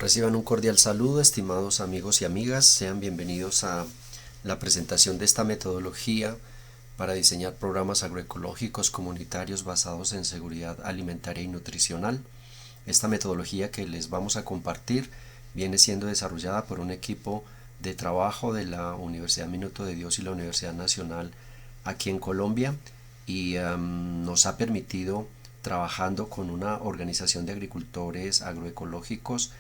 Reciban un cordial saludo, estimados amigos y amigas. Sean bienvenidos a la presentación de esta metodología para diseñar programas agroecológicos comunitarios basados en seguridad alimentaria y nutricional. Esta metodología que les vamos a compartir viene siendo desarrollada por un equipo de trabajo de la Universidad Minuto de Dios y la Universidad Nacional aquí en Colombia y nos ha permitido, trabajando con una organización de agricultores agroecológicos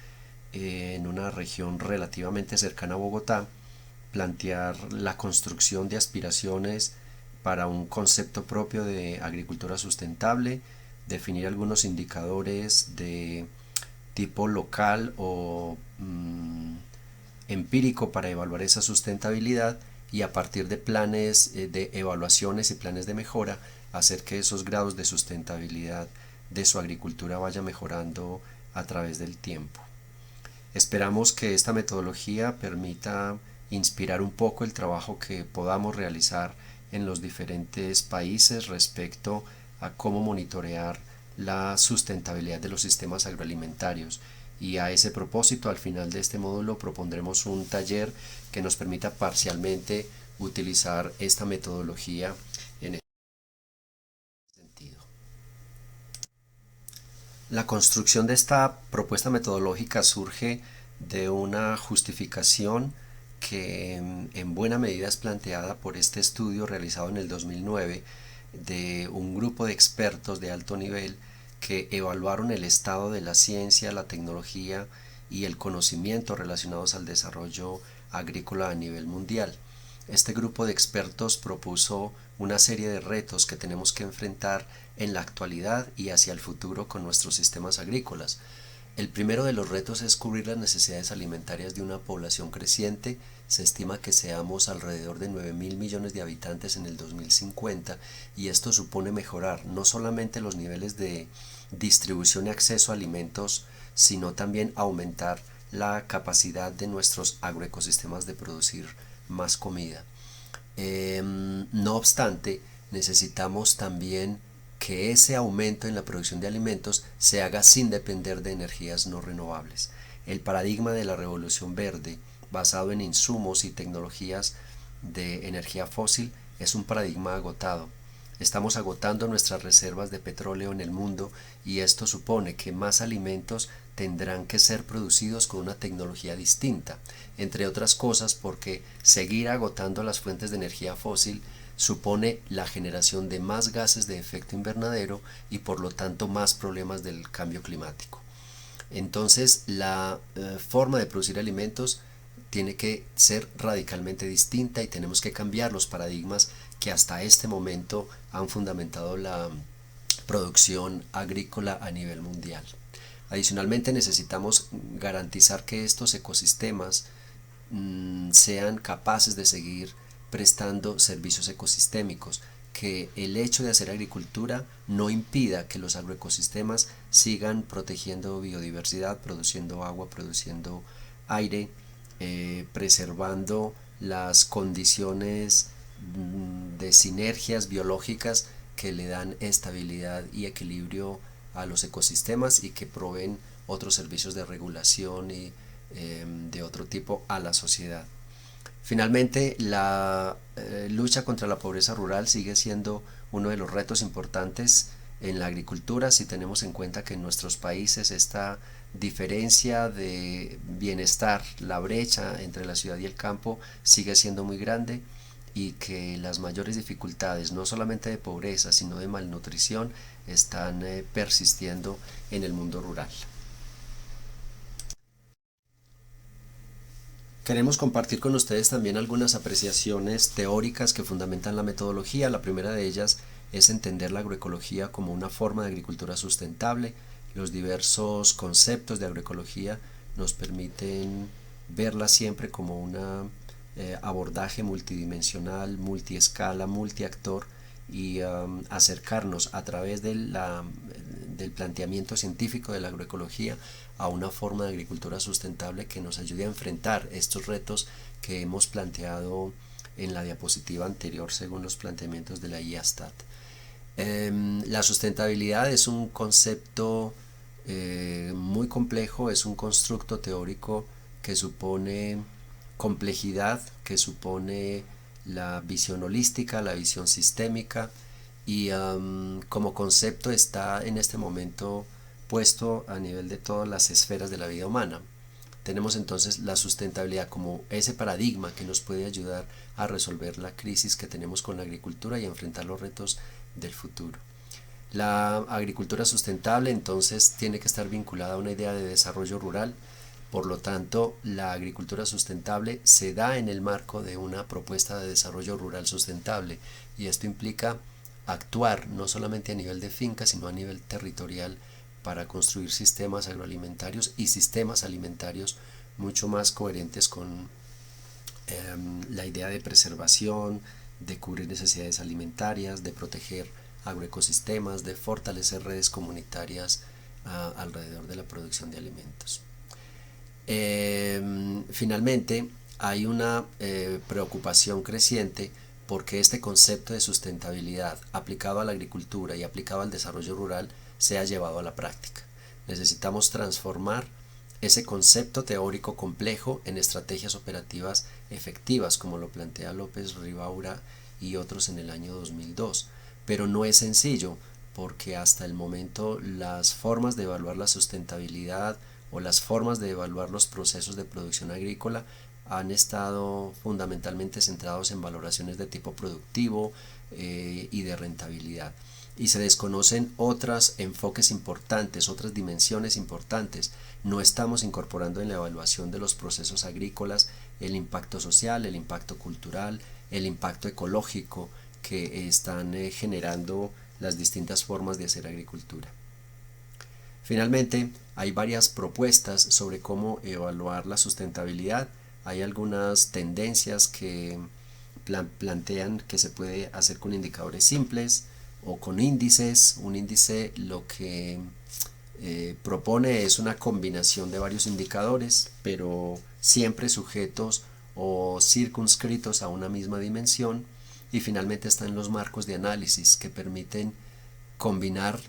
en una región relativamente cercana a Bogotá, plantear la construcción de aspiraciones para un concepto propio de agricultura sustentable, definir algunos indicadores de tipo local o empírico para evaluar esa sustentabilidad y a partir de planes de evaluaciones y planes de mejora hacer que esos grados de sustentabilidad de su agricultura vaya mejorando a través del tiempo. Esperamos que esta metodología permita inspirar un poco el trabajo que podamos realizar en los diferentes países respecto a cómo monitorear la sustentabilidad de los sistemas agroalimentarios. Y a ese propósito, al final de este módulo propondremos un taller que nos permita parcialmente utilizar esta metodología en este sentido. La construcción de esta propuesta metodológica surge de una justificación que en buena medida es planteada por este estudio realizado en el 2009 de un grupo de expertos de alto nivel que evaluaron el estado de la ciencia, la tecnología y el conocimiento relacionados al desarrollo agrícola a nivel mundial. Este grupo de expertos propuso una serie de retos que tenemos que enfrentar en la actualidad y hacia el futuro con nuestros sistemas agrícolas. El primero de los retos es cubrir las necesidades alimentarias de una población creciente. Se estima que seamos alrededor de 9.000 millones de habitantes en el 2050 y esto supone mejorar no solamente los niveles de distribución y acceso a alimentos, sino también aumentar la capacidad de nuestros agroecosistemas de producir más comida. No obstante, necesitamos también que ese aumento en la producción de alimentos se haga sin depender de energías no renovables. El paradigma de la revolución verde, basado en insumos y tecnologías de energía fósil, es un paradigma agotado. Estamos agotando nuestras reservas de petróleo en el mundo y esto supone que más alimentos tendrán que ser producidos con una tecnología distinta, entre otras cosas porque seguir agotando las fuentes de energía fósil supone la generación de más gases de efecto invernadero y por lo tanto más problemas del cambio climático. Entonces la forma de producir alimentos tiene que ser radicalmente distinta y tenemos que cambiar los paradigmas que hasta este momento han fundamentado la producción agrícola a nivel mundial. Adicionalmente necesitamos garantizar que estos ecosistemas sean capaces de seguir prestando servicios ecosistémicos, que el hecho de hacer agricultura no impida que los agroecosistemas sigan protegiendo biodiversidad, produciendo agua, produciendo aire, preservando las condiciones de sinergias biológicas que le dan estabilidad y equilibrio a los ecosistemas y que proveen otros servicios de regulación y de otro tipo a la sociedad. Finalmente, la lucha contra la pobreza rural sigue siendo uno de los retos importantes en la agricultura si tenemos en cuenta que en nuestros países esta diferencia de bienestar, la brecha entre la ciudad y el campo sigue siendo muy grande y que las mayores dificultades, no solamente de pobreza, sino de malnutrición, están persistiendo en el mundo rural. Queremos compartir con ustedes también algunas apreciaciones teóricas que fundamentan la metodología. La primera de ellas es entender la agroecología como una forma de agricultura sustentable. Los diversos conceptos de agroecología nos permiten verla siempre como un abordaje multidimensional, multiescala, multiactor y acercarnos a través del planteamiento científico de la agroecología a una forma de agricultura sustentable que nos ayude a enfrentar estos retos que hemos planteado en la diapositiva anterior según los planteamientos de la IASTAT. La sustentabilidad es un concepto muy complejo, es un constructo teórico que supone complejidad, que supone la visión holística, la visión sistémica y como concepto está en este momento puesto a nivel de todas las esferas de la vida humana. Tenemos entonces la sustentabilidad como ese paradigma que nos puede ayudar a resolver la crisis que tenemos con la agricultura y enfrentar los retos del futuro. La agricultura sustentable entonces tiene que estar vinculada a una idea de desarrollo rural. Por lo tanto, la agricultura sustentable se da en el marco de una propuesta de desarrollo rural sustentable y esto implica actuar no solamente a nivel de finca, sino a nivel territorial para construir sistemas agroalimentarios y sistemas alimentarios mucho más coherentes con la idea de preservación, de cubrir necesidades alimentarias, de proteger agroecosistemas, de fortalecer redes comunitarias alrededor de la producción de alimentos. Finalmente, hay una preocupación creciente porque este concepto de sustentabilidad aplicado a la agricultura y aplicado al desarrollo rural sea llevado a la práctica. Necesitamos transformar ese concepto teórico complejo en estrategias operativas efectivas, como lo plantea López Ribaura y otros en el año 2002. Pero no es sencillo, porque hasta el momento las formas de evaluar la sustentabilidad o las formas de evaluar los procesos de producción agrícola han estado fundamentalmente centrados en valoraciones de tipo productivo y de rentabilidad. Y se desconocen otros enfoques importantes, otras dimensiones importantes. No estamos incorporando en la evaluación de los procesos agrícolas el impacto social, el impacto cultural, el impacto ecológico que están generando las distintas formas de hacer agricultura. Finalmente, hay varias propuestas sobre cómo evaluar la sustentabilidad. Hay algunas tendencias que plantean que se puede hacer con indicadores simples o con índices. Un índice lo que propone es una combinación de varios indicadores, pero siempre sujetos o circunscritos a una misma dimensión. Y finalmente están los marcos de análisis que permiten combinar,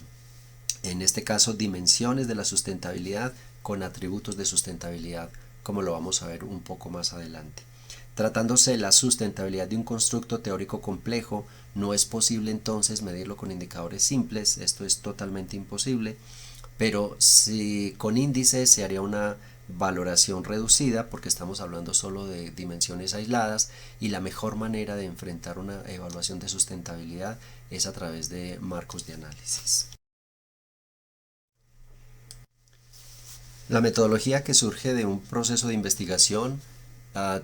en este caso, dimensiones de la sustentabilidad con atributos de sustentabilidad, como lo vamos a ver un poco más adelante. Tratándose de la sustentabilidad de un constructo teórico complejo, no es posible entonces medirlo con indicadores simples, esto es totalmente imposible, pero si con índices se haría una valoración reducida porque estamos hablando solo de dimensiones aisladas y la mejor manera de enfrentar una evaluación de sustentabilidad es a través de marcos de análisis. La metodología que surge de un proceso de investigación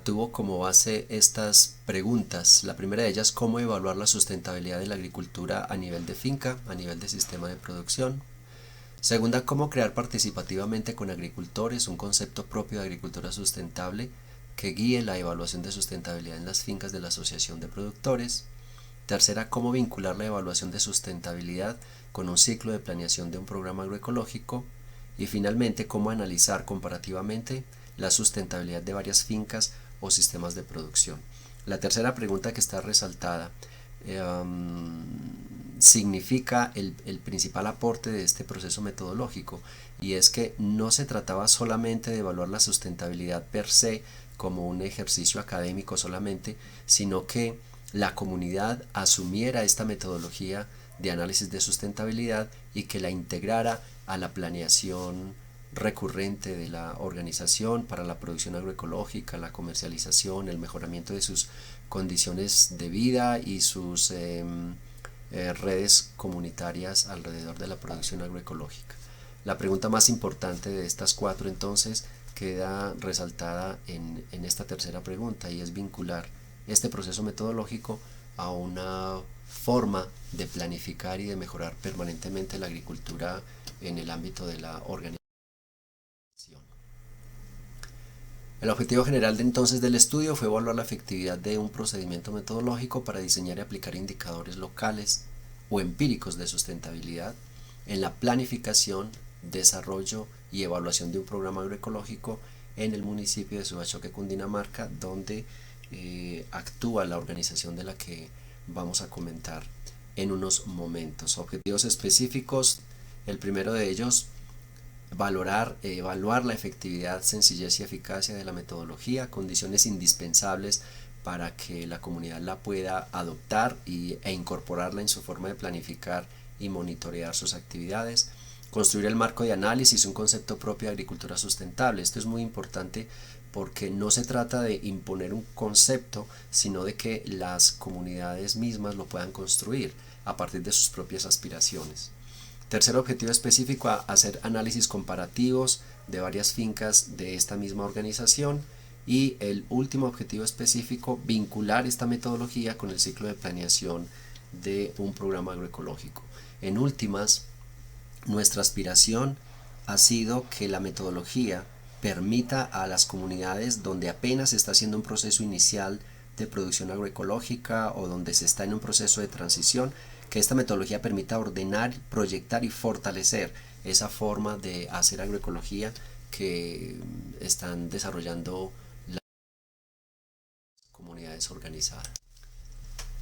tuvo como base estas preguntas. La primera de ellas, cómo evaluar la sustentabilidad de la agricultura a nivel de finca, a nivel de sistema de producción. Segunda, cómo crear participativamente con agricultores un concepto propio de agricultura sustentable que guíe la evaluación de sustentabilidad en las fincas de la Asociación de Productores. Tercera, cómo vincular la evaluación de sustentabilidad con un ciclo de planeación de un programa agroecológico. Y finalmente, cómo analizar comparativamente la sustentabilidad de varias fincas o sistemas de producción. La tercera pregunta que está resaltada significa el principal aporte de este proceso metodológico, y es que no se trataba solamente de evaluar la sustentabilidad per se como un ejercicio académico solamente, sino que la comunidad asumiera esta metodología de análisis de sustentabilidad y que la integrara a la planeación recurrente de la organización para la producción agroecológica, la comercialización, el mejoramiento de sus condiciones de vida y sus redes comunitarias alrededor de la producción agroecológica. La pregunta más importante de estas cuatro entonces queda resaltada en esta tercera pregunta, y es vincular este proceso metodológico a una forma de planificar y de mejorar permanentemente la agricultura en el ámbito de la organización. El objetivo general entonces del estudio fue evaluar la efectividad de un procedimiento metodológico para diseñar y aplicar indicadores locales o empíricos de sustentabilidad en la planificación, desarrollo y evaluación de un programa agroecológico en el municipio de Subachoque, Cundinamarca, donde actúa la organización de la que vamos a comentar en unos momentos. Objetivos específicos: el primero de ellos, evaluar la efectividad, sencillez y eficacia de la metodología, condiciones indispensables para que la comunidad la pueda adoptar e incorporarla en su forma de planificar y monitorear sus actividades. Construir el marco de análisis, un concepto propio de agricultura sustentable. Esto es muy importante porque no se trata de imponer un concepto, sino de que las comunidades mismas lo puedan construir a partir de sus propias aspiraciones. Tercer objetivo específico, hacer análisis comparativos de varias fincas de esta misma organización. Y el último objetivo específico, vincular esta metodología con el ciclo de planeación de un programa agroecológico. En últimas, nuestra aspiración ha sido que la metodología permita a las comunidades donde apenas se está haciendo un proceso inicial de producción agroecológica o donde se está en un proceso de transición, que esta metodología permita ordenar, proyectar y fortalecer esa forma de hacer agroecología que están desarrollando las comunidades organizadas.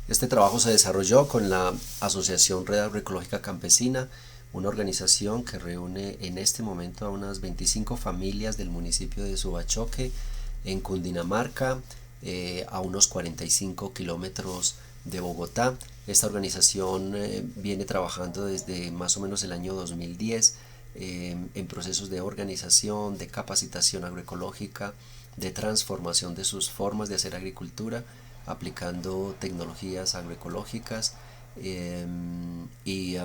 Este trabajo se desarrolló con la Asociación Red Agroecológica Campesina, una organización que reúne en este momento a unas 25 familias del municipio de Subachoque, en Cundinamarca, a unos 45 kilómetros de Bogotá. Esta organización viene trabajando desde más o menos el año 2010 en procesos de organización, de capacitación agroecológica, de transformación de sus formas de hacer agricultura, aplicando tecnologías agroecológicas,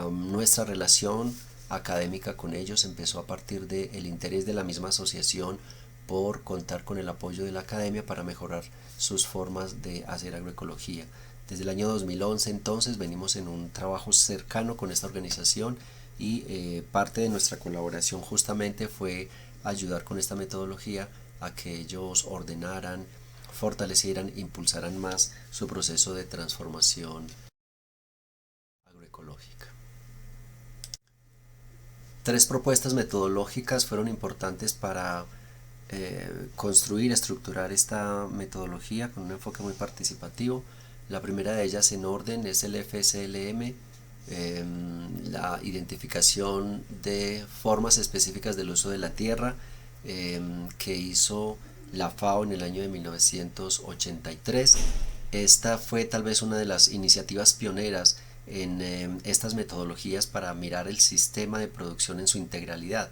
nuestra relación académica con ellos empezó a partir del interés de la misma asociación por contar con el apoyo de la academia para mejorar sus formas de hacer agroecología. Desde el año 2011 entonces venimos en un trabajo cercano con esta organización y parte de nuestra colaboración justamente fue ayudar con esta metodología a que ellos ordenaran, fortalecieran, impulsaran más su proceso de transformación agroecológica. Tres propuestas metodológicas fueron importantes para construir, estructurar esta metodología con un enfoque muy participativo. La primera de ellas en orden es el FSLM, la identificación de formas específicas del uso de la tierra que hizo la FAO en el año de 1983. Esta fue tal vez una de las iniciativas pioneras en estas metodologías para mirar el sistema de producción en su integralidad.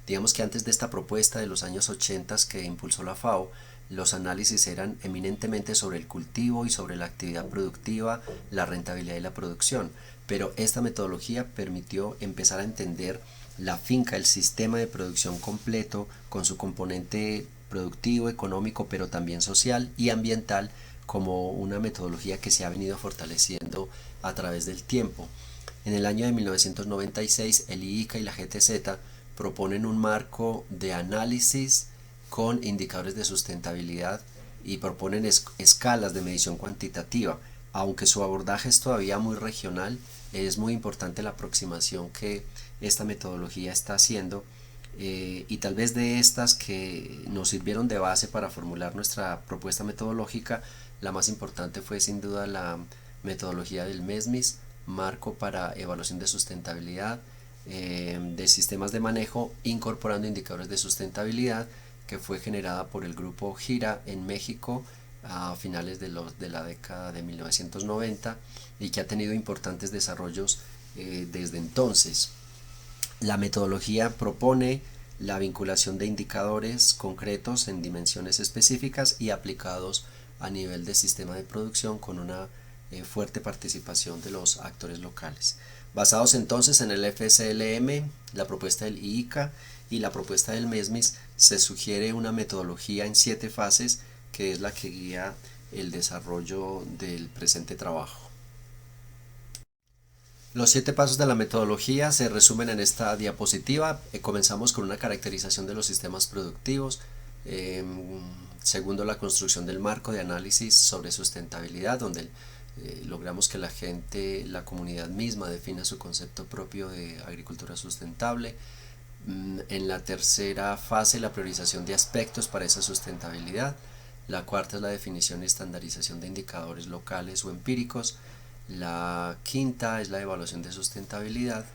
Digamos que antes de esta propuesta de los años 80 que impulsó la FAO, los análisis eran eminentemente sobre el cultivo y sobre la actividad productiva, la rentabilidad y la producción, pero esta metodología permitió empezar a entender la finca, el sistema de producción completo con su componente productivo, económico, pero también social y ambiental, como una metodología que se ha venido fortaleciendo a través del tiempo. En el año de 1996 el IICA y la GTZ proponen un marco de análisis con indicadores de sustentabilidad y proponen escalas de medición cuantitativa. Aunque su abordaje es todavía muy regional, es muy importante la aproximación que esta metodología está haciendo y tal vez de estas que nos sirvieron de base para formular nuestra propuesta metodológica, la más importante fue sin duda la metodología del MESMIS, marco para evaluación de sustentabilidad de sistemas de manejo incorporando indicadores de sustentabilidad, que fue generada por el grupo Gira en México a finales de la década de 1990 y que ha tenido importantes desarrollos desde entonces. La metodología propone la vinculación de indicadores concretos en dimensiones específicas y aplicados a nivel de sistema de producción con una fuerte participación de los actores locales. Basados entonces en el FSLM, la propuesta del IICA y la propuesta del MESMIS, se sugiere una metodología en 7 fases que es la que guía el desarrollo del presente trabajo. Los 7 pasos de la metodología se resumen en esta diapositiva. Comenzamos con una caracterización de los sistemas productivos. Segundo, la construcción del marco de análisis sobre sustentabilidad, donde logramos que la gente, la comunidad misma, defina su concepto propio de agricultura sustentable. En la tercera fase, la priorización de aspectos para esa sustentabilidad. La cuarta es la definición y estandarización de indicadores locales o empíricos. La quinta es la evaluación de sustentabilidad.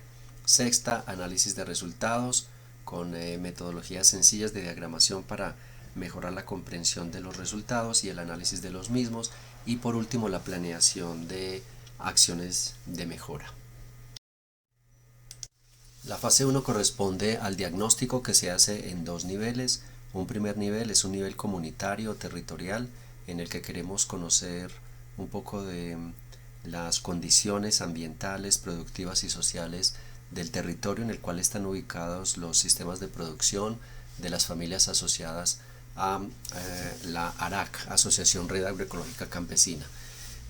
Sexta, análisis de resultados con metodologías sencillas de diagramación para mejorar la comprensión de los resultados y el análisis de los mismos, y por último la planeación de acciones de mejora. La fase 1 corresponde al diagnóstico, que se hace en dos niveles. Un primer nivel es un nivel comunitario, territorial, en el que queremos conocer un poco de las condiciones ambientales, productivas y sociales del territorio en el cual están ubicados los sistemas de producción de las familias asociadas a la ARAC, Asociación Red Agroecológica Campesina.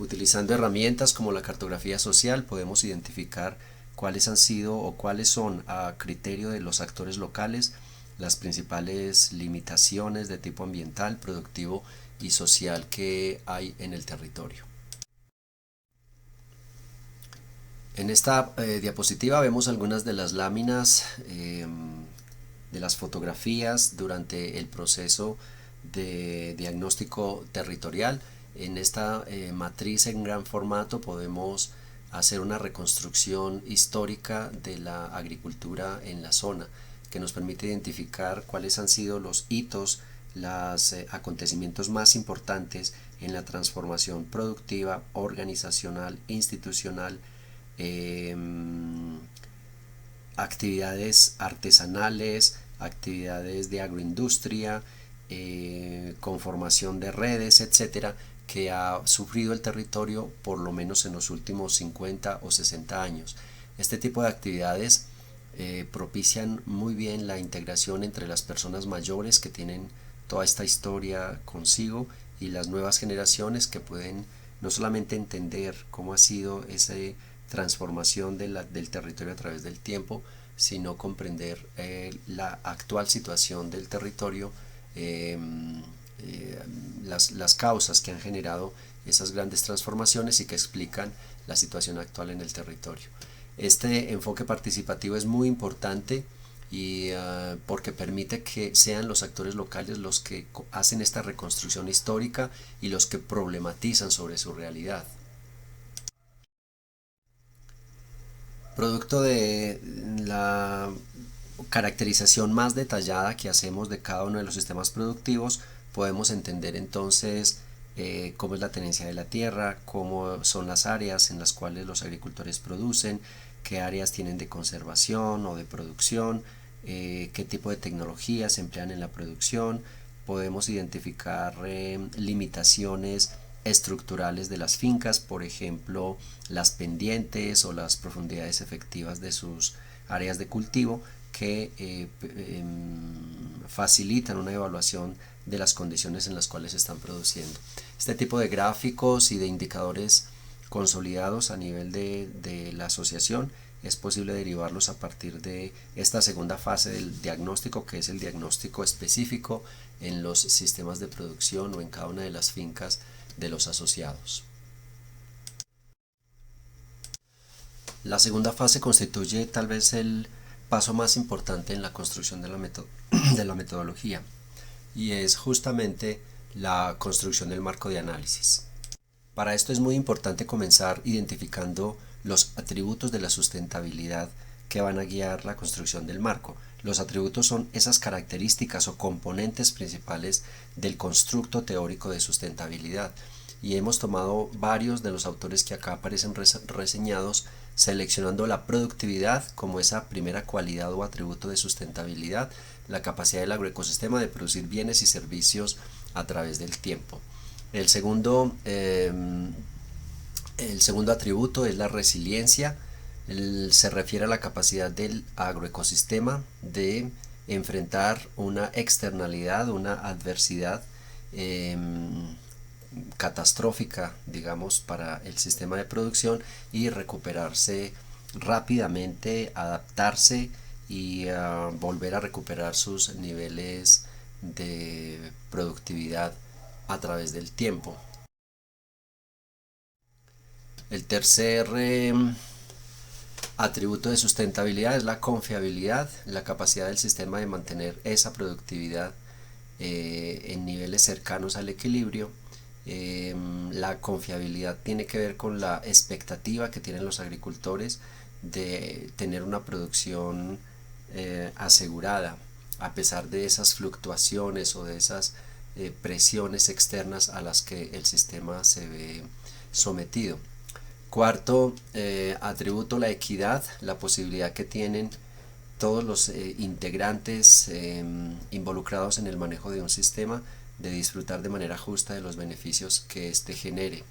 Utilizando herramientas como la cartografía social podemos identificar cuáles han sido o cuáles son, a criterio de los actores locales, las principales limitaciones de tipo ambiental, productivo y social que hay en el territorio. En esta diapositiva vemos algunas de las láminas de las fotografías durante el proceso de diagnóstico territorial. En esta matriz en gran formato podemos hacer una reconstrucción histórica de la agricultura en la zona, que nos permite identificar cuáles han sido los hitos, los acontecimientos más importantes en la transformación productiva, organizacional, institucional, actividades artesanales, actividades de agroindustria, conformación de redes, etcétera, que ha sufrido el territorio por lo menos en los últimos 50 o 60 años. Este tipo de actividades propician muy bien la integración entre las personas mayores que tienen toda esta historia consigo y las nuevas generaciones, que pueden no solamente entender cómo ha sido esa transformación del territorio a través del tiempo, sino comprender la actual situación del territorio, las causas que han generado esas grandes transformaciones y que explican la situación actual en el territorio. Este enfoque participativo es muy importante y porque permite que sean los actores locales los que hacen esta reconstrucción histórica y los que problematizan sobre su realidad. Producto de la caracterización más detallada que hacemos de cada uno de los sistemas productivos, podemos entender entonces cómo es la tenencia de la tierra, cómo son las áreas en las cuales los agricultores producen, qué áreas tienen de conservación o de producción, qué tipo de tecnologías se emplean en la producción. Podemos identificar limitaciones estructurales de las fincas, por ejemplo las pendientes o las profundidades efectivas de sus áreas de cultivo, que facilitan una evaluación de las condiciones en las cuales se están produciendo. Este tipo de gráficos y de indicadores consolidados a nivel de la asociación es posible derivarlos a partir de esta segunda fase del diagnóstico, que es el diagnóstico específico en los sistemas de producción o en cada una de las fincas de los asociados. La segunda fase constituye tal vez el paso más importante en la construcción de la metodología, y es justamente la construcción del marco de análisis. Para esto es muy importante comenzar identificando los atributos de la sustentabilidad que van a guiar la construcción del marco. Los atributos son esas características o componentes principales del constructo teórico de sustentabilidad, y hemos tomado varios de los autores que acá aparecen reseñados, seleccionando la productividad como esa primera cualidad o atributo de sustentabilidad, la capacidad del agroecosistema de producir bienes y servicios a través del tiempo. El segundo atributo es la resiliencia. Se refiere a la capacidad del agroecosistema de enfrentar una externalidad, una adversidad catastrófica, digamos, para el sistema de producción, y recuperarse rápidamente, adaptarse y volver a recuperar sus niveles de productividad a través del tiempo. El tercer atributo de sustentabilidad es la confiabilidad, la capacidad del sistema de mantener esa productividad en niveles cercanos al equilibrio. La confiabilidad tiene que ver con la expectativa que tienen los agricultores de tener una producción asegurada a pesar de esas fluctuaciones o de esas presiones externas a las que el sistema se ve sometido. Cuarto atributo, la equidad, la posibilidad que tienen todos los integrantes involucrados en el manejo de un sistema de disfrutar de manera justa de los beneficios que éste genere.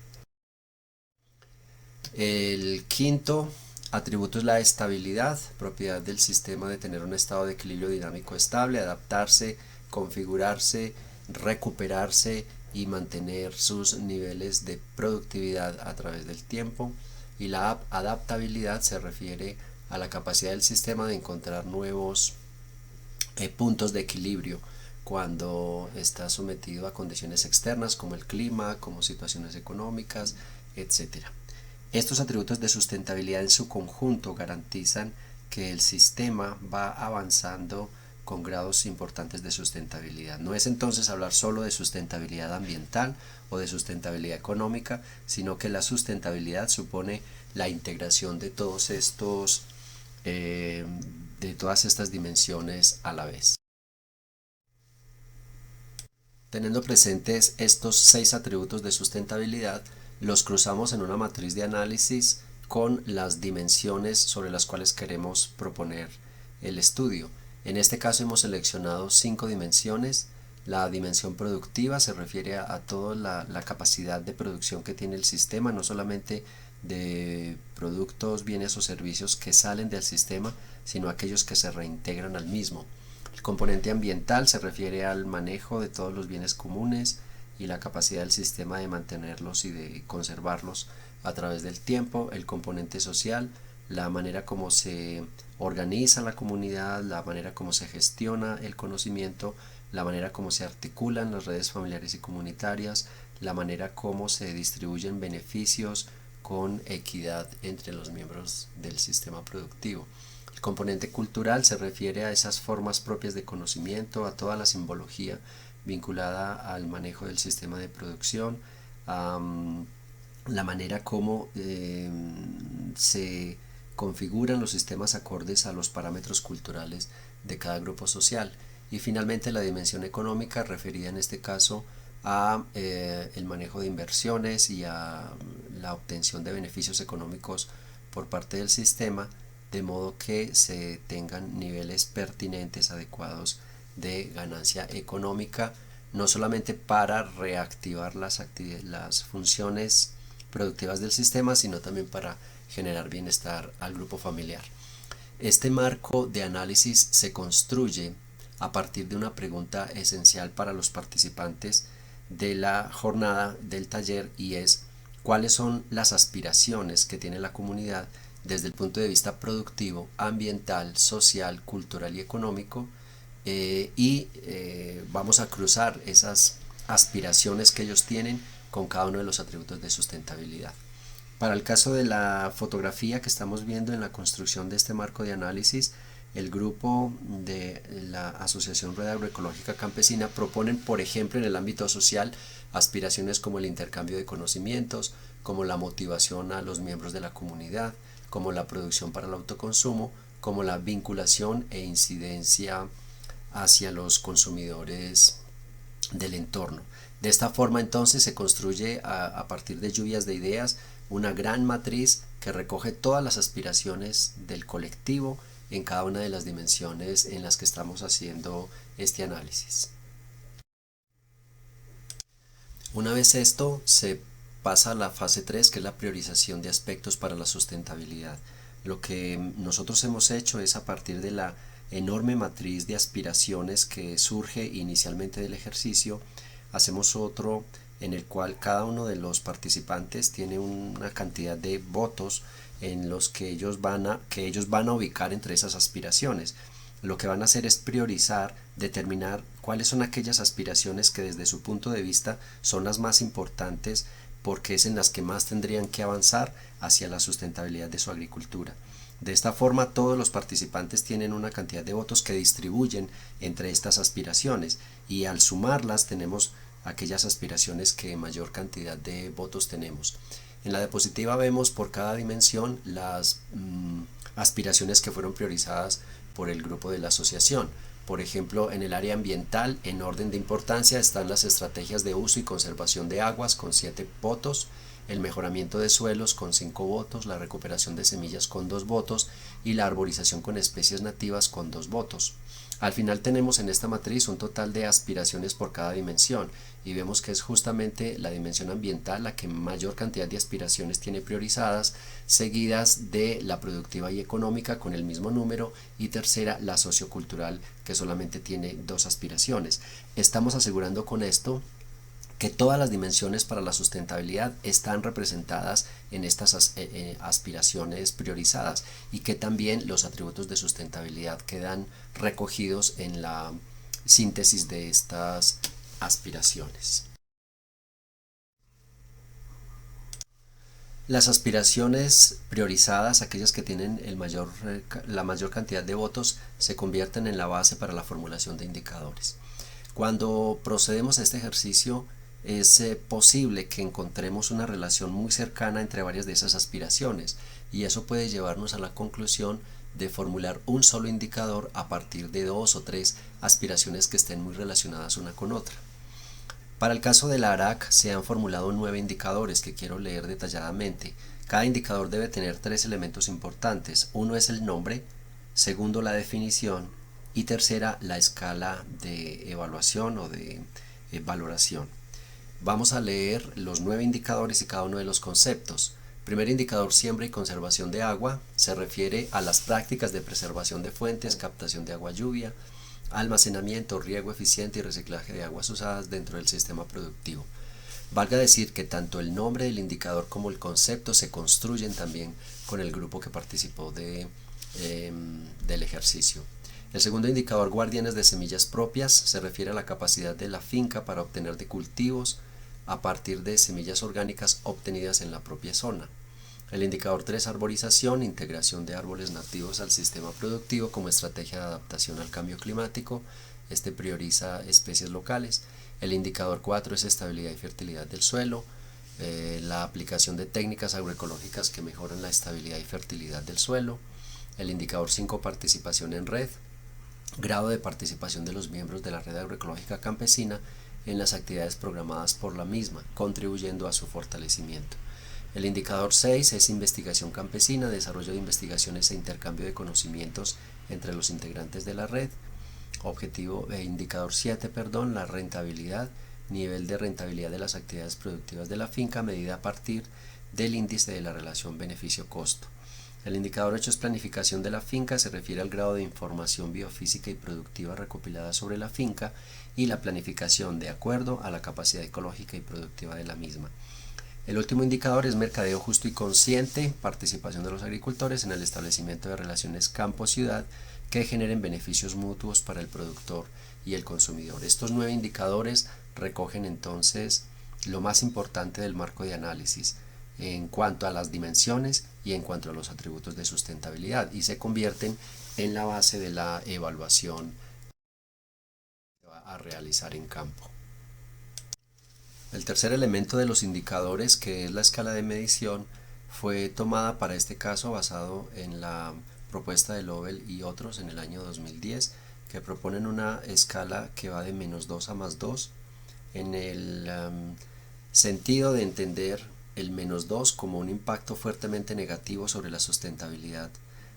El quinto atributo es la estabilidad, propiedad del sistema de tener un estado de equilibrio dinámico estable, adaptarse, configurarse, recuperarse y mantener sus niveles de productividad a través del tiempo. Y la adaptabilidad se refiere a la capacidad del sistema de encontrar nuevos puntos de equilibrio cuando está sometido a condiciones externas como el clima, como situaciones económicas, etc. Estos atributos de sustentabilidad en su conjunto garantizan que el sistema va avanzando con grados importantes de sustentabilidad. No es entonces hablar solo de sustentabilidad ambiental o de sustentabilidad económica, sino que la sustentabilidad supone la integración de todos estos de todas estas dimensiones a la vez. Teniendo presentes estos 6 atributos de sustentabilidad, los cruzamos en una matriz de análisis con las dimensiones sobre las cuales queremos proponer el estudio. En este caso hemos seleccionado 5 dimensiones. La dimensión productiva se refiere a toda la capacidad de producción que tiene el sistema, no solamente de productos, bienes o servicios que salen del sistema, sino aquellos que se reintegran al mismo. El componente ambiental se refiere al manejo de todos los bienes comunes y la capacidad del sistema de mantenerlos y de conservarlos a través del tiempo. El componente social, la manera como se organiza la comunidad, la manera como se gestiona el conocimiento, la manera como se articulan las redes familiares y comunitarias, la manera como se distribuyen beneficios con equidad entre los miembros del sistema productivo. El componente cultural se refiere a esas formas propias de conocimiento, a toda la simbología vinculada al manejo del sistema de producción, a la manera como se configuran los sistemas acordes a los parámetros culturales de cada grupo social. Y finalmente la dimensión económica, referida en este caso a el manejo de inversiones y a la obtención de beneficios económicos por parte del sistema, de modo que se tengan niveles pertinentes, adecuados de ganancia económica, no solamente para reactivar las funciones productivas del sistema, sino también para generar bienestar al grupo familiar. Este marco de análisis se construye a partir de una pregunta esencial para los participantes de la jornada del taller, y es: ¿cuáles son las aspiraciones que tiene la comunidad desde el punto de vista productivo, ambiental, social, cultural y económico? Vamos a cruzar esas aspiraciones que ellos tienen con cada uno de los atributos de sustentabilidad. Para el caso de la fotografía que estamos viendo en la construcción de este marco de análisis, el grupo de la Asociación Red Agroecológica Campesina proponen, por ejemplo, en el ámbito social, aspiraciones como el intercambio de conocimientos, como la motivación a los miembros de la comunidad, como la producción para el autoconsumo, como la vinculación e incidencia hacia los consumidores del entorno. De esta forma entonces se construye a partir de lluvias de ideas una gran matriz que recoge todas las aspiraciones del colectivo en cada una de las dimensiones en las que estamos haciendo este análisis. Una vez esto, se pasa a la fase 3, que es la priorización de aspectos para la sustentabilidad. Lo que nosotros hemos hecho es, a partir de la enorme matriz de aspiraciones que surge inicialmente del ejercicio, hacemos otro en el cual cada uno de los participantes tiene una cantidad de votos en los que ellos van a ubicar entre esas aspiraciones. Lo que van a hacer es priorizar, determinar cuáles son aquellas aspiraciones que desde su punto de vista son las más importantes, porque es en las que más tendrían que avanzar hacia la sustentabilidad de su agricultura. De esta forma, todos los participantes tienen una cantidad de votos que distribuyen entre estas aspiraciones, y al sumarlas tenemos aquellas aspiraciones que mayor cantidad de votos tenemos. En la diapositiva vemos por cada dimensión las aspiraciones que fueron priorizadas por el grupo de la asociación. Por ejemplo, en el área ambiental, en orden de importancia, están las estrategias de uso y conservación de aguas con 7 votos, el mejoramiento de suelos con 5 votos, la recuperación de semillas con 2 votos y la arborización con especies nativas con 2 votos. Al final tenemos en esta matriz un total de aspiraciones por cada dimensión y vemos que es justamente la dimensión ambiental la que mayor cantidad de aspiraciones tiene priorizadas, seguidas de la productiva y económica con el mismo número y tercera la sociocultural que solamente tiene 2 aspiraciones. Estamos asegurando con esto que todas las dimensiones para la sustentabilidad están representadas en estas aspiraciones priorizadas y que también los atributos de sustentabilidad quedan recogidos en la síntesis de estas aspiraciones. Las aspiraciones priorizadas, aquellas que tienen la mayor cantidad de votos, se convierten en la base para la formulación de indicadores. Cuando procedemos a este ejercicio, es posible que encontremos una relación muy cercana entre varias de esas aspiraciones y eso puede llevarnos a la conclusión de formular un solo indicador a partir de 2 o 3 aspiraciones que estén muy relacionadas una con otra. Para el caso de la ARAC se han formulado 9 indicadores que quiero leer detalladamente. Cada indicador debe tener 3 elementos importantes. Uno es el nombre, segundo la definición y tercera la escala de evaluación o de valoración. Vamos a leer los 9 indicadores y cada uno de los conceptos. Primer indicador, siembra y conservación de agua, se refiere a las prácticas de preservación de fuentes, captación de agua lluvia, almacenamiento, riego eficiente y reciclaje de aguas usadas dentro del sistema productivo. Valga decir que tanto el nombre del indicador como el concepto se construyen también con el grupo que participó del ejercicio. El segundo indicador, guardianes de semillas propias, se refiere a la capacidad de la finca para obtener de cultivos a partir de semillas orgánicas obtenidas en la propia zona. El indicador 3, arborización, integración de árboles nativos al sistema productivo como estrategia de adaptación al cambio climático. Este prioriza especies locales. El indicador 4 es estabilidad y fertilidad del suelo, la aplicación de técnicas agroecológicas que mejoran la estabilidad y fertilidad del suelo. El indicador 5, participación en red, grado de participación de los miembros de la red agroecológica campesina en las actividades programadas por la misma, contribuyendo a su fortalecimiento. El indicador 6 es investigación campesina, desarrollo de investigaciones e intercambio de conocimientos entre los integrantes de la red. Indicador 7, la rentabilidad, nivel de rentabilidad de las actividades productivas de la finca medida a partir del índice de la relación beneficio-costo. El indicador 8 es planificación de la finca, se refiere al grado de información biofísica y productiva recopilada sobre la finca y la planificación de acuerdo a la capacidad ecológica y productiva de la misma. El último indicador es mercadeo justo y consciente, participación de los agricultores en el establecimiento de relaciones campo-ciudad que generen beneficios mutuos para el productor y el consumidor. Estos 9 indicadores recogen entonces lo más importante del marco de análisis en cuanto a las dimensiones y en cuanto a los atributos de sustentabilidad y se convierten en la base de la evaluación que se va a realizar en campo. El tercer elemento de los indicadores, que es la escala de medición, fue tomada para este caso basado en la propuesta de Lovell y otros en el año 2010, que proponen una escala que va de -2 a +2 en el sentido de entender el -2 como un impacto fuertemente negativo sobre la sustentabilidad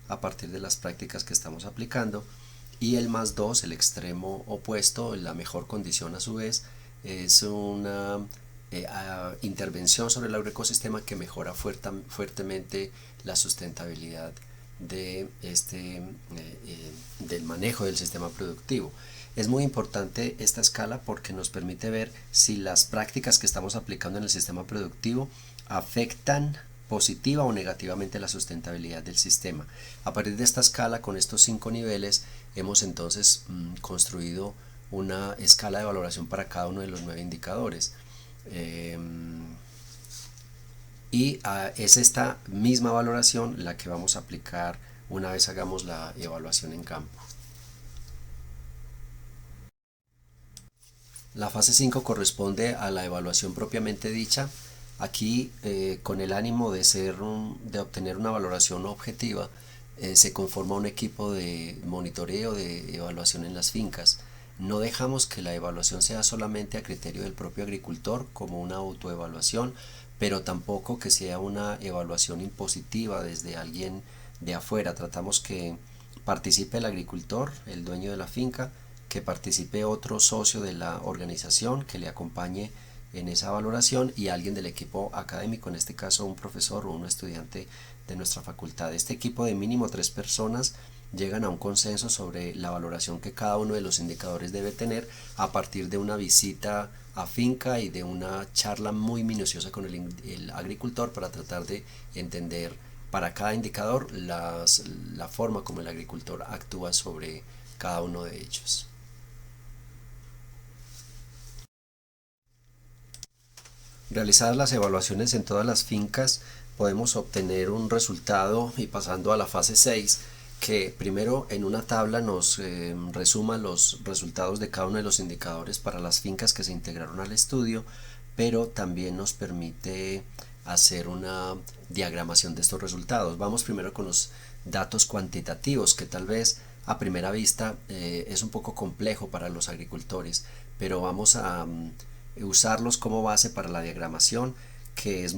a partir de las prácticas que estamos aplicando, y el +2, el extremo opuesto, la mejor condición a su vez, es una intervención sobre el agroecosistema que mejora fuertemente la sustentabilidad del manejo del sistema productivo. Es muy importante esta escala porque nos permite ver si las prácticas que estamos aplicando en el sistema productivo afectan positiva o negativamente la sustentabilidad del sistema. A partir de esta escala, con estos 5 niveles, hemos entonces construido una escala de valoración para cada uno de los 9 indicadores. Es esta misma valoración la que vamos a aplicar una vez hagamos la evaluación en campo. La fase 5 corresponde a la evaluación propiamente dicha. Aquí, con el ánimo de obtener una valoración objetiva, se conforma un equipo de monitoreo, de evaluación en las fincas. No dejamos que la evaluación sea solamente a criterio del propio agricultor como una autoevaluación, pero tampoco que sea una evaluación impositiva desde alguien de afuera. Tratamos que participe el agricultor, el dueño de la finca, que participe otro socio de la organización que le acompañe en esa valoración y alguien del equipo académico, en este caso un profesor o un estudiante de nuestra facultad. Este equipo de mínimo 3 personas llegan a un consenso sobre la valoración que cada uno de los indicadores debe tener a partir de una visita a finca y de una charla muy minuciosa con el agricultor para tratar de entender para cada indicador la forma como el agricultor actúa sobre cada uno de ellos. Realizadas las evaluaciones en todas las fincas, podemos obtener un resultado y pasando a la fase 6, que primero en una tabla nos resuma los resultados de cada uno de los indicadores para las fincas que se integraron al estudio, pero también nos permite hacer una diagramación de estos resultados. Vamos primero con los datos cuantitativos, que tal vez a primera vista es un poco complejo para los agricultores, pero vamos a usarlos como base para la diagramación, que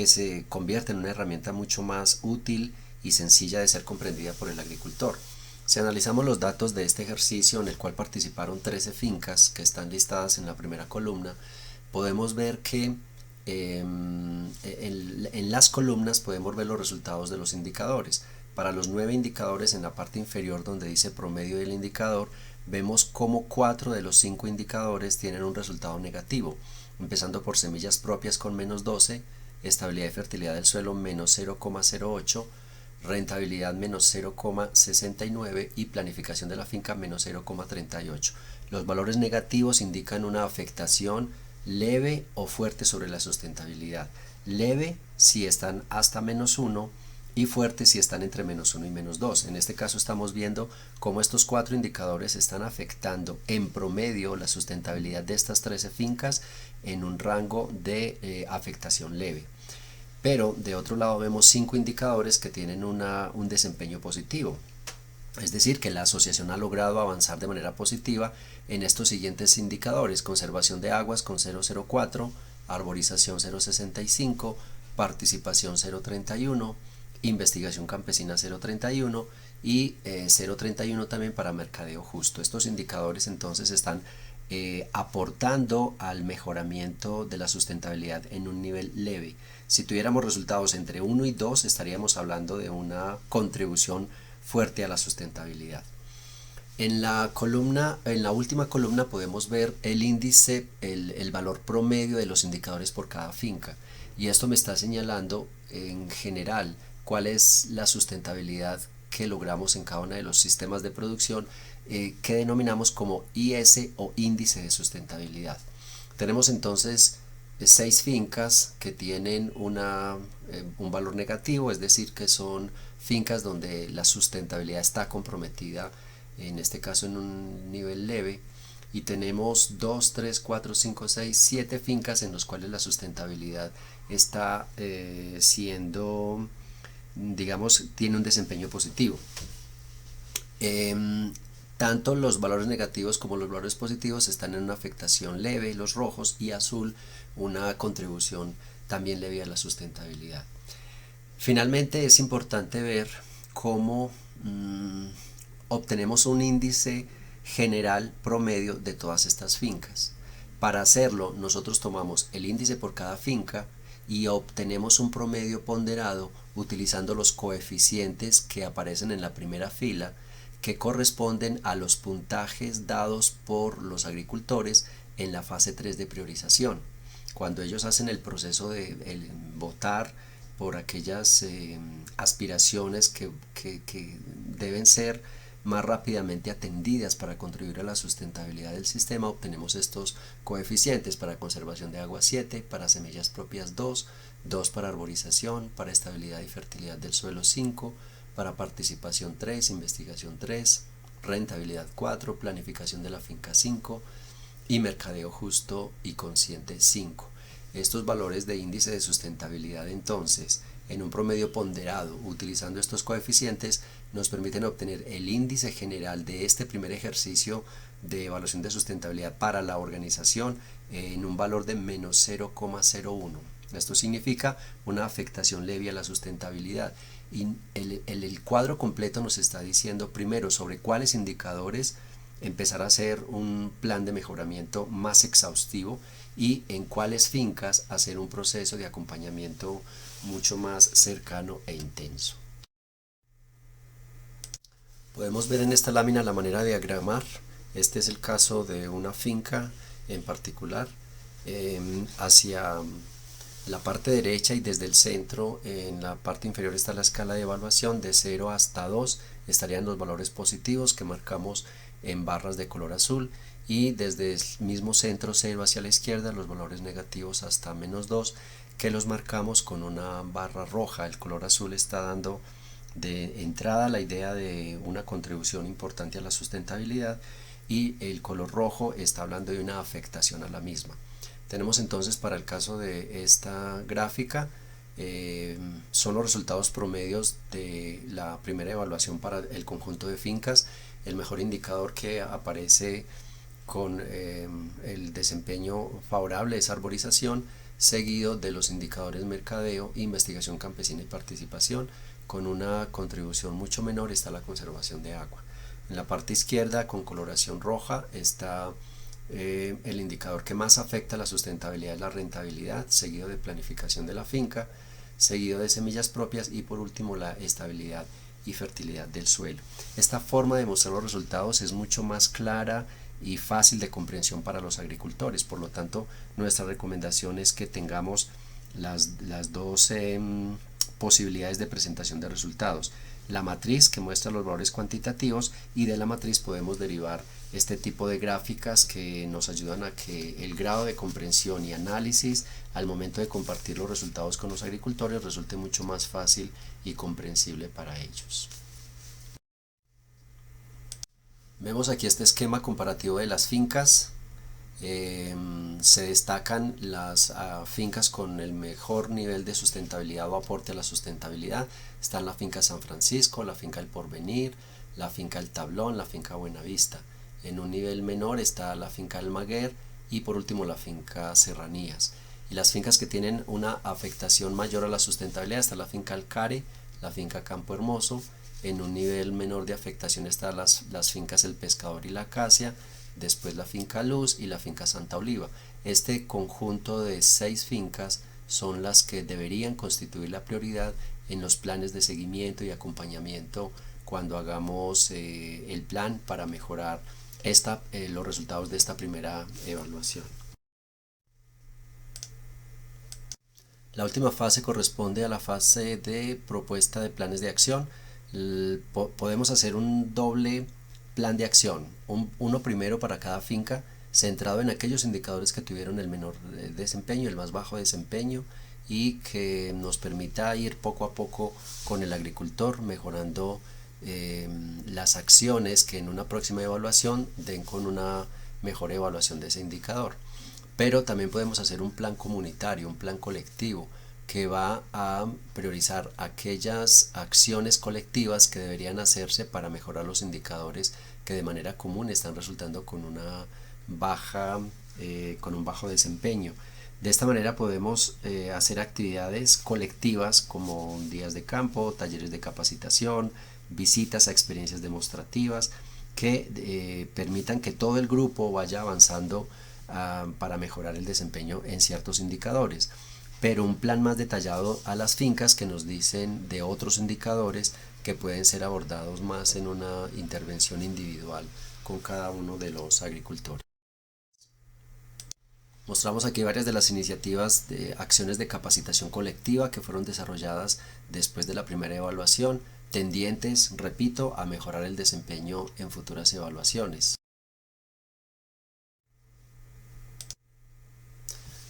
se convierte en una herramienta mucho más útil y sencilla de ser comprendida por el agricultor. Si analizamos los datos de este ejercicio, en el cual participaron 13 fincas que están listadas en la primera columna, podemos ver que en las columnas podemos ver los resultados de los indicadores. Para los 9 indicadores, en la parte inferior donde dice promedio del indicador, vemos cómo 4 de los 5 indicadores tienen un resultado negativo, empezando por semillas propias con -12, estabilidad y fertilidad del suelo -0,08, rentabilidad -0,69 y planificación de la finca -0,38. Los valores negativos indican una afectación leve o fuerte sobre la sustentabilidad. Leve si están hasta -1 y fuerte si están entre -1 y -2. En este caso estamos viendo cómo estos 4 indicadores están afectando en promedio la sustentabilidad de estas 13 fincas en un rango de afectación leve. Pero de otro lado vemos 5 indicadores que tienen un desempeño positivo. Es decir, que la asociación ha logrado avanzar de manera positiva en estos siguientes indicadores: conservación de aguas con 0,04, arborización 0,65, participación 0,31, investigación campesina 0,31 y 0,31 también para mercadeo justo. Estos indicadores entonces están aportando al mejoramiento de la sustentabilidad en un nivel leve. Si tuviéramos resultados entre 1 y 2, estaríamos hablando de una contribución fuerte a la sustentabilidad. En la última columna podemos ver el índice, el valor promedio de los indicadores por cada finca, y esto me está señalando en general cuál es la sustentabilidad que logramos en cada uno de los sistemas de producción, que denominamos como IS o índice de sustentabilidad. Tenemos entonces 6 fincas que tienen un valor negativo, es decir, que son fincas donde la sustentabilidad está comprometida, en este caso en un nivel leve, y tenemos 2, 3, 4, 5, 6, 7 fincas en las cuales la sustentabilidad está siendo, digamos, tiene un desempeño positivo. Tanto los valores negativos como los valores positivos están en una afectación leve, los rojos, y azul una contribución también leve a la sustentabilidad. Finalmente es importante ver cómo obtenemos un índice general promedio de todas estas fincas. Para hacerlo, nosotros tomamos el índice por cada finca y obtenemos un promedio ponderado utilizando los coeficientes que aparecen en la primera fila, que corresponden a los puntajes dados por los agricultores en la fase 3 de priorización. Cuando ellos hacen el proceso de votar por aquellas aspiraciones que deben ser más rápidamente atendidas para contribuir a la sustentabilidad del sistema, obtenemos estos coeficientes: para conservación de agua 7, para semillas propias 2, 2 para arborización, para estabilidad y fertilidad del suelo 5, para participación 3, investigación 3, rentabilidad 4, planificación de la finca 5 y mercadeo justo y consciente 5. Estos valores de índice de sustentabilidad entonces en un promedio ponderado utilizando estos coeficientes nos permiten obtener el índice general de este primer ejercicio de evaluación de sustentabilidad para la organización en un valor de menos 0,01. Esto significa una afectación leve a la sustentabilidad y el cuadro completo nos está diciendo primero sobre cuáles indicadores empezar a hacer un plan de mejoramiento más exhaustivo y en cuáles fincas hacer un proceso de acompañamiento mucho más cercano e intenso. Podemos ver en esta lámina la manera de diagramar. Este es el caso de una finca en particular. Hacia la parte derecha y desde el centro en la parte inferior está la escala de evaluación. De 0 hasta 2 estarían los valores positivos que marcamos en barras de color azul, y desde el mismo centro 0 hacia la izquierda los valores negativos hasta menos 2 que los marcamos con una barra roja. El color azul está dando de entrada la idea de una contribución importante a la sustentabilidad y el color rojo está hablando de una afectación a la misma. Tenemos entonces para el caso de esta gráfica son los resultados promedios de la primera evaluación para el conjunto de fincas. El mejor indicador que aparece con el desempeño favorable es arborización, seguido de los indicadores mercadeo, investigación campesina y participación. Con una contribución mucho menor está la conservación de agua. En la parte izquierda con coloración roja está el indicador que más afecta a la sustentabilidad es la rentabilidad, seguido de planificación de la finca, seguido de semillas propias y por último la estabilidad y fertilidad del suelo. Esta forma de mostrar los resultados es mucho más clara y fácil de comprensión para los agricultores, por lo tanto nuestra recomendación es que tengamos las dos posibilidades de presentación de resultados: la matriz que muestra los valores cuantitativos, y de la matriz podemos derivar este tipo de gráficas que nos ayudan a que el grado de comprensión y análisis al momento de compartir los resultados con los agricultores resulte mucho más fácil y comprensible para ellos. Vemos aquí este esquema comparativo de las fincas. Se destacan las fincas con el mejor nivel de sustentabilidad o aporte a la sustentabilidad. Están la finca San Francisco, la finca El Porvenir, la finca El Tablón, la finca Buenavista. En un nivel menor está la finca Almaguer y por último la finca Serranías. Y las fincas que tienen una afectación mayor a la sustentabilidad está la finca Alcare, la finca Campo Hermoso. En un nivel menor de afectación están las fincas El Pescador y la Acacia, después la finca Luz y la finca Santa Oliva. Este conjunto de 6 fincas son las que deberían constituir la prioridad en los planes de seguimiento y acompañamiento cuando hagamos el plan para mejorar los resultados de esta primera evaluación. La última fase corresponde a la fase de propuesta de planes de acción. Podemos hacer un doble plan de acción, uno primero para cada finca, centrado en aquellos indicadores que tuvieron el menor desempeño, el más bajo desempeño, y que nos permita ir poco a poco con el agricultor mejorando las acciones que en una próxima evaluación den con una mejor evaluación de ese indicador. Pero también podemos hacer un plan comunitario, un plan colectivo, que va a priorizar aquellas acciones colectivas que deberían hacerse para mejorar los indicadores que de manera común están resultando con un bajo desempeño. De esta manera podemos hacer actividades colectivas como días de campo, talleres de capacitación, visitas a experiencias demostrativas que permitan que todo el grupo vaya avanzando para mejorar el desempeño en ciertos indicadores, pero un plan más detallado a las fincas que nos dicen de otros indicadores que pueden ser abordados más en una intervención individual con cada uno de los agricultores. Mostramos aquí varias de las iniciativas de acciones de capacitación colectiva que fueron desarrolladas después de la primera evaluación, tendientes, repito, a mejorar el desempeño en futuras evaluaciones.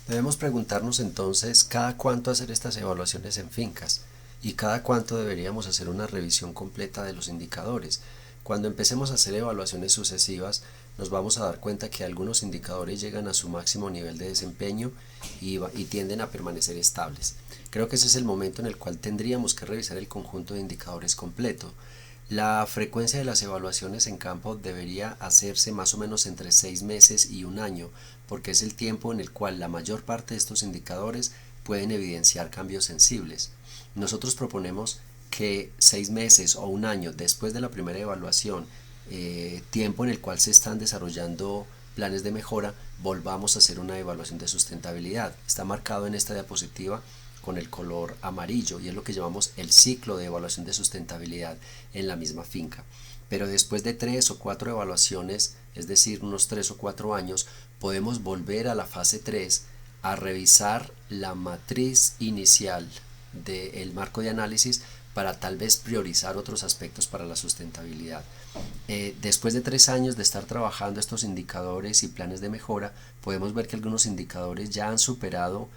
Debemos preguntarnos entonces cada cuánto hacer estas evaluaciones en fincas y cada cuánto deberíamos hacer una revisión completa de los indicadores. Cuando empecemos a hacer evaluaciones sucesivas nos vamos a dar cuenta que algunos indicadores llegan a su máximo nivel de desempeño y tienden a permanecer estables. Creo que ese es el momento en el cual tendríamos que revisar el conjunto de indicadores completo. La frecuencia de las evaluaciones en campo debería hacerse más o menos entre 6 meses y un año, porque es el tiempo en el cual la mayor parte de estos indicadores pueden evidenciar cambios sensibles. Nosotros proponemos que 6 meses o un año después de la primera evaluación, tiempo en el cual se están desarrollando planes de mejora, volvamos a hacer una evaluación de sustentabilidad. Está marcado en esta diapositiva con el color amarillo y es lo que llamamos el ciclo de evaluación de sustentabilidad en la misma finca. Pero después de 3 o 4 evaluaciones, es decir, unos 3 o 4 años, podemos volver a la fase 3 a revisar la matriz inicial del marco de análisis para tal vez priorizar otros aspectos para la sustentabilidad. Después de 3 años de estar trabajando estos indicadores y planes de mejora, podemos ver que algunos indicadores ya han superado,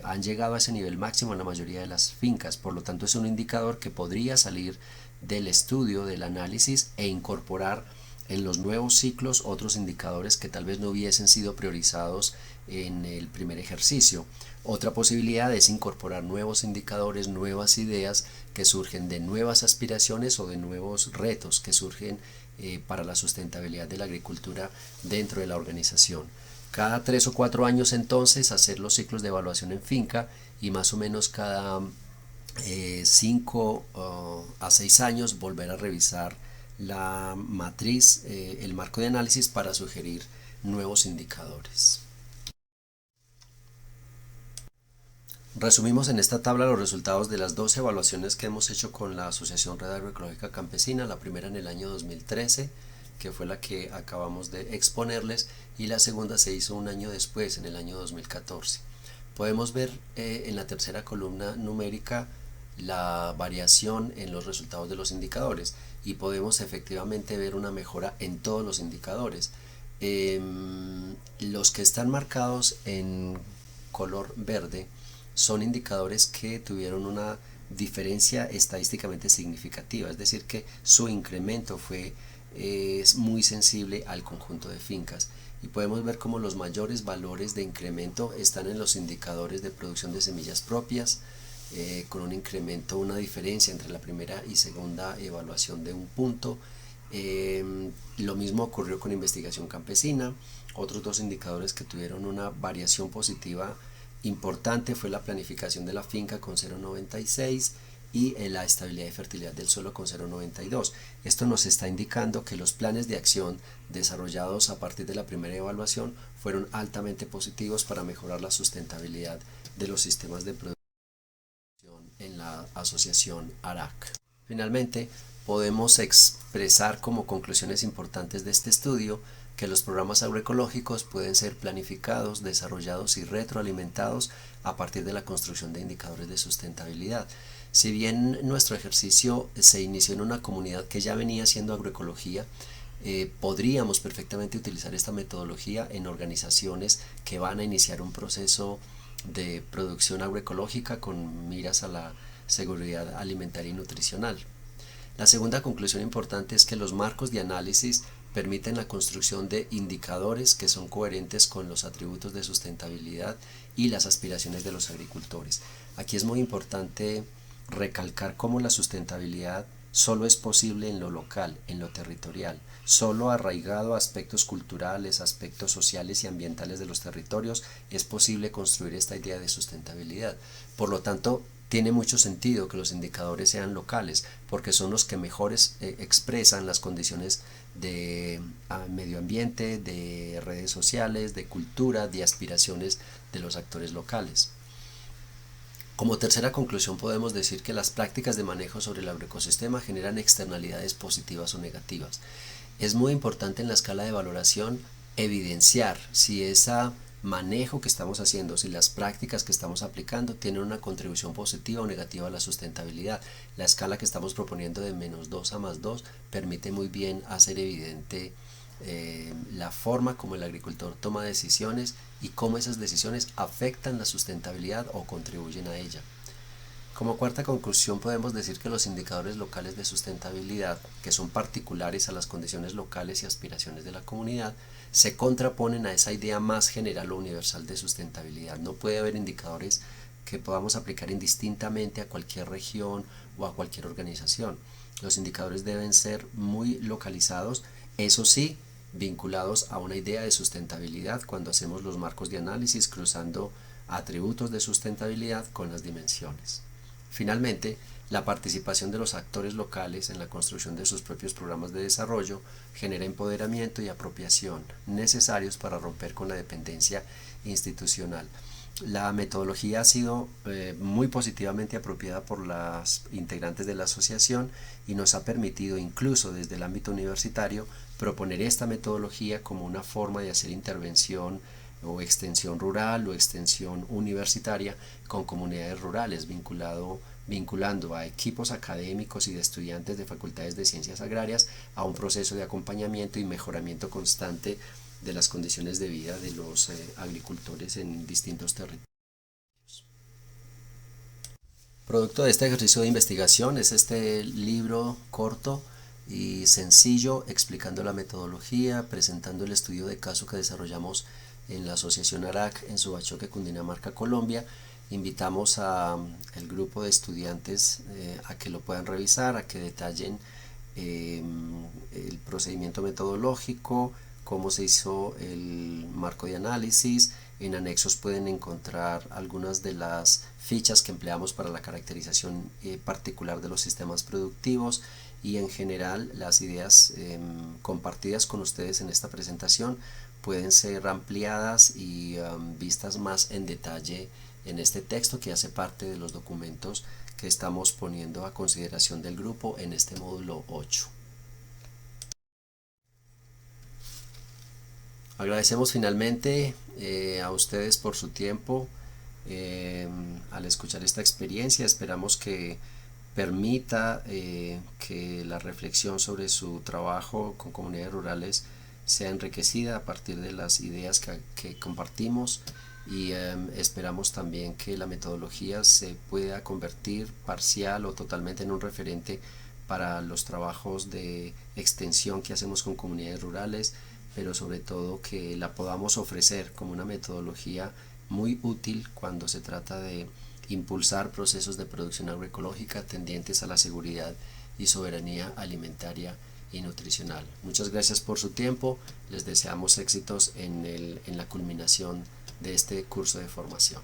han llegado a ese nivel máximo en la mayoría de las fincas. Por lo tanto, es un indicador que podría salir del estudio, del análisis e incorporar en los nuevos ciclos otros indicadores que tal vez no hubiesen sido priorizados en el primer ejercicio. Otra posibilidad es incorporar nuevos indicadores, nuevas ideas que surgen de nuevas aspiraciones o de nuevos retos que surgen para la sustentabilidad de la agricultura dentro de la organización. Cada 3 o 4 años entonces hacer los ciclos de evaluación en finca y más o menos cada 5 a 6 años volver a revisar la matriz, el marco de análisis para sugerir nuevos indicadores. Resumimos en esta tabla los resultados de las 2 evaluaciones que hemos hecho con la Asociación Red Agroecológica Campesina, la primera en el año 2013, que fue la que acabamos de exponerles, y la segunda se hizo un año después, en el año 2014. Podemos ver en la tercera columna numérica la variación en los resultados de los indicadores y podemos efectivamente ver una mejora en todos los indicadores. Los que están marcados en color verde son indicadores que tuvieron una diferencia estadísticamente significativa, es decir, que su incremento fue muy sensible al conjunto de fincas, y podemos ver cómo los mayores valores de incremento están en los indicadores de producción de semillas propias, con un incremento, una diferencia entre la primera y segunda evaluación de un punto. Lo mismo ocurrió con investigación campesina. Otros 2 indicadores que tuvieron una variación positiva importante fue la planificación de la finca con 0,96 y la estabilidad y fertilidad del suelo con 0,92. Esto nos está indicando que los planes de acción desarrollados a partir de la primera evaluación fueron altamente positivos para mejorar la sustentabilidad de los sistemas de producción en la asociación ARAC. Finalmente, podemos expresar como conclusiones importantes de este estudio que los programas agroecológicos pueden ser planificados, desarrollados y retroalimentados a partir de la construcción de indicadores de sustentabilidad. Si bien nuestro ejercicio se inició en una comunidad que ya venía haciendo agroecología, podríamos perfectamente utilizar esta metodología en organizaciones que van a iniciar un proceso de producción agroecológica con miras a la seguridad alimentaria y nutricional. La segunda conclusión importante es que los marcos de análisis permiten la construcción de indicadores que son coherentes con los atributos de sustentabilidad y las aspiraciones de los agricultores. Aquí es muy importante recalcar cómo la sustentabilidad solo es posible en lo local, en lo territorial, solo arraigado a aspectos culturales, aspectos sociales y ambientales de los territorios es posible construir esta idea de sustentabilidad. Por lo tanto, tiene mucho sentido que los indicadores sean locales porque son los que mejor expresan las condiciones de medio ambiente, de redes sociales, de cultura, de aspiraciones de los actores locales. Como tercera conclusión podemos decir que las prácticas de manejo sobre el agroecosistema generan externalidades positivas o negativas. Es muy importante en la escala de valoración evidenciar si ese manejo que estamos haciendo, si las prácticas que estamos aplicando tienen una contribución positiva o negativa a la sustentabilidad. La escala que estamos proponiendo de -2 a +2 permite muy bien hacer evidente la forma como el agricultor toma decisiones y cómo esas decisiones afectan la sustentabilidad o contribuyen a ella. Como cuarta conclusión podemos decir que los indicadores locales de sustentabilidad, que son particulares a las condiciones locales y aspiraciones de la comunidad, se contraponen a esa idea más general o universal de sustentabilidad. No puede haber indicadores que podamos aplicar indistintamente a cualquier región o a cualquier organización. Los indicadores deben ser muy localizados, eso sí, vinculados a una idea de sustentabilidad cuando hacemos los marcos de análisis, cruzando atributos de sustentabilidad con las dimensiones. Finalmente, la participación de los actores locales en la construcción de sus propios programas de desarrollo genera empoderamiento y apropiación necesarios para romper con la dependencia institucional. La metodología ha sido muy positivamente apropiada por las integrantes de la asociación y nos ha permitido, incluso desde el ámbito universitario, proponer esta metodología como una forma de hacer intervención o extensión rural o extensión universitaria con comunidades rurales, vinculando a equipos académicos y de estudiantes de facultades de ciencias agrarias a un proceso de acompañamiento y mejoramiento constante de las condiciones de vida de los agricultores en distintos territorios. Producto de este ejercicio de investigación es este libro corto y sencillo explicando la metodología, presentando el estudio de caso que desarrollamos en la Asociación ARAC en Subachoque, Cundinamarca, Colombia. Invitamos al grupo de estudiantes a que lo puedan revisar, a que detallen el procedimiento metodológico, cómo se hizo el marco de análisis. En anexos pueden encontrar algunas de las fichas que empleamos para la caracterización particular de los sistemas productivos y en general las ideas compartidas con ustedes en esta presentación pueden ser ampliadas y vistas más en detalle en este texto que hace parte de los documentos que estamos poniendo a consideración del grupo en este módulo 8. Agradecemos finalmente a ustedes por su tiempo al escuchar esta experiencia. Esperamos que permita que la reflexión sobre su trabajo con comunidades rurales sea enriquecida a partir de las ideas que compartimos y esperamos también que la metodología se pueda convertir parcial o totalmente en un referente para los trabajos de extensión que hacemos con comunidades rurales, pero sobre todo que la podamos ofrecer como una metodología muy útil cuando se trata de impulsar procesos de producción agroecológica tendientes a la seguridad y soberanía alimentaria y nutricional. Muchas gracias por su tiempo, les deseamos éxitos en la culminación de este curso de formación.